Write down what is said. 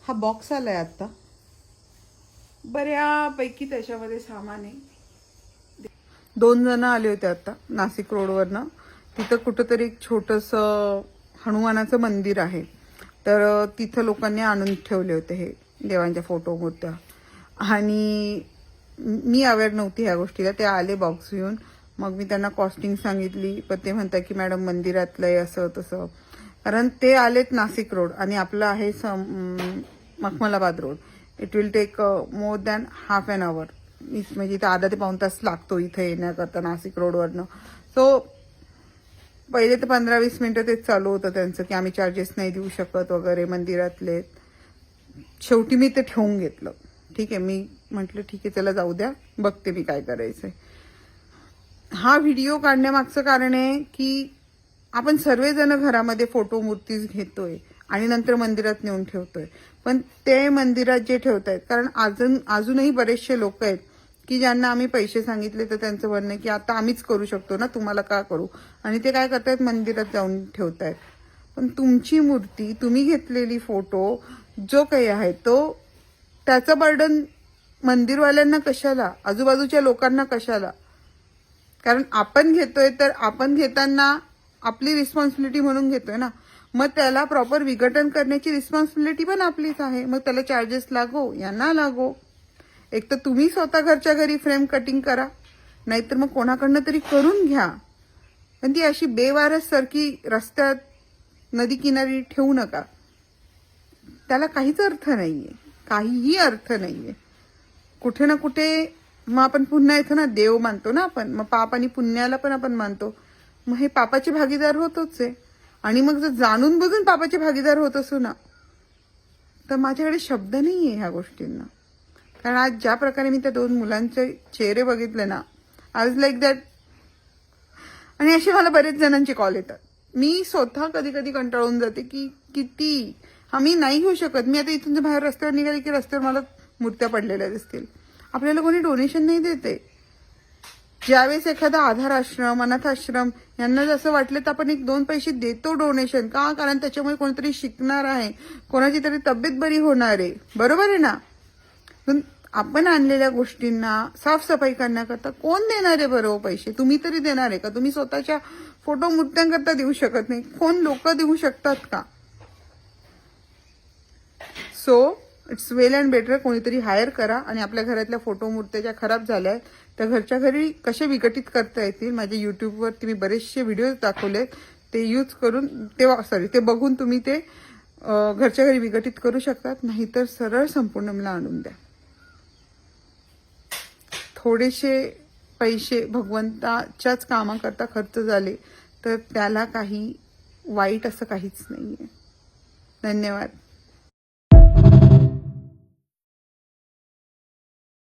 हा बॉक्स आलाय आता, बऱ्यापैकी त्याच्यामध्ये सामान आहे. 2 जण आले होते आता नाशिक रोडवरनं. तिथं कुठंतरी एक छोटंसं हनुमानाचं मंदिर आहे, तर तिथं लोकांनी आणून ठेवले होते हे देवांच्या फोटो मूर्त्या. आणि मी अवेअर नव्हती ह्या गोष्टीला. ते आले बॉक्स घेऊन, मग मी त्यांना कॉस्टिंग सांगितली, पण ते म्हणतात की मॅडम मंदिरातलं आहे असं तसं. कारण ते आलेत नाशिक रोड आणि आपलं आहे Makhmalabad road. It will take more than half an hour. म्हणजे इथं अर्धा ते पाऊण तास लागतो इथं येण्याकरता नाशिक रोडवरनं. सो पहिले तर 15-20 मिनिटं तेच चालू होतं त्यांचं की आम्ही चार्जेस नाही देऊ शकत वगैरे मंदिरातले. शेवटी मी ते ठेवून घेतलं. ठीक आहे, मी म्हटलं ठीक आहे चला जाऊ द्या, बघते मी काय करायचंय. हा व्हिडिओ काढण्यामागचं कारण आहे की आपण सर्वजण घरामध्ये फोटो मूर्तीज घेतोय आणि नंतर मंदिरात नेऊन ठेवतोय. पण ते मंदिरात जे ठेवतायत, कारण अजूनही बरेचसे लोक आहेत की ज्यांना आम्ही पैसे सांगितले तर त्यांचं म्हणणं आहे की आता आम्हीच करू शकतो ना, तुम्हाला का करू. आणि ते काय करतायत, मंदिरात जाऊन ठेवतायत. पण तुमची मूर्ती, तुम्ही घेतलेली फोटो जो काही आहे तो, त्याचं बर्डन मंदिरवाल्यांना कशाला, आजूबाजूच्या लोकांना कशाला. कारण आपण घेतोय तर आपण घेताना आपली रिस्पॉन्सिबिलिटी म्हणून घेतोय ना. मग त्याला प्रॉपर विघटन करण्याची रिस्पॉन्सिबिलिटी पण आपलीच आहे. मग त्याला चार्जेस लागो या ना लागो, एक तर तुम्ही स्वतः घरच्या घरी फ्रेम कटिंग करा, नाहीतर मग कोणाकडनं तरी करून घ्या. पण ती अशी बेवारस सारखी रस्त्यात नदी किनारी ठेवू नका. त्याला काहीच अर्थ नाहीये, काहीही अर्थ नाहीये. कुठे ना कुठे मग आपण पुन्हा येतो ना, देव मानतो ना आपण, मग पाप आणि पुण्याला पण आपण मानतो. मग हे पापाचे भागीदार होतोच आहे. आणि मग जर जाणून बुजून पापाचे भागीदार होत असू ना, तर माझ्याकडे शब्द नाहीये ह्या गोष्टींना. कारण आज ज्या प्रकारे मी त्या 2 मुलांचे चेहरे बघितले ना, आय वॉज लाईक दॅट. आणि असे मला बरेच जणांचे कॉल येतात. मी स्वतः कधी कधी कंटाळून जाते की किती आम्ही नाही घेऊ शकत. मी आता इथून बाहेर रस्त्यावर निघाले की रस्त्यावर मला मूर्त्या पडलेल्या दिसतील. आपल्याला कोणी डोनेशन नाही देते. ज्यावेळेस एखादा आधार आश्रम, अनाथ आश्रम यांना जसं वाटलं तर आपण 1-2 पैसे देतो डोनेशन का, कारण त्याच्यामुळे कोणतरी शिकणार आहे, कोणाची तरी तब्येत बरी होणार आहे. बरोबर आहे ना. पण आपण आणलेल्या गोष्टींना साफसफाई करण्याकरता कोण देणार आहे बरोबर पैसे. तुम्ही तरी देणार आहे का. तुम्ही स्वतःच्या फोटो मूर्त्यांकरता देऊ शकत नाही, कोण लोक देऊ शकतात का. So it's well and better कोणीतरी हायर करा आणि आपल्या घरातल्या फोटो मूर्त्या ज्या खराब झाल्या आहेत त्या घरच्या घरी कसे विघटित करता येतील. माझ्या युट्यूबवरती मी बरेचसे व्हिडिओज दाखवलेत, ते यूज करून ते बघून तुम्ही ते घरच्या घरी विघटित करू शकतात. नाहीतर सरळ संपूर्ण मला आणून द्या. थोडेसे पैसे भगवंताच्याच कामाकरता खर्च झाले तर त्याला काही वाईट असं काहीच नाहीये. धन्यवाद.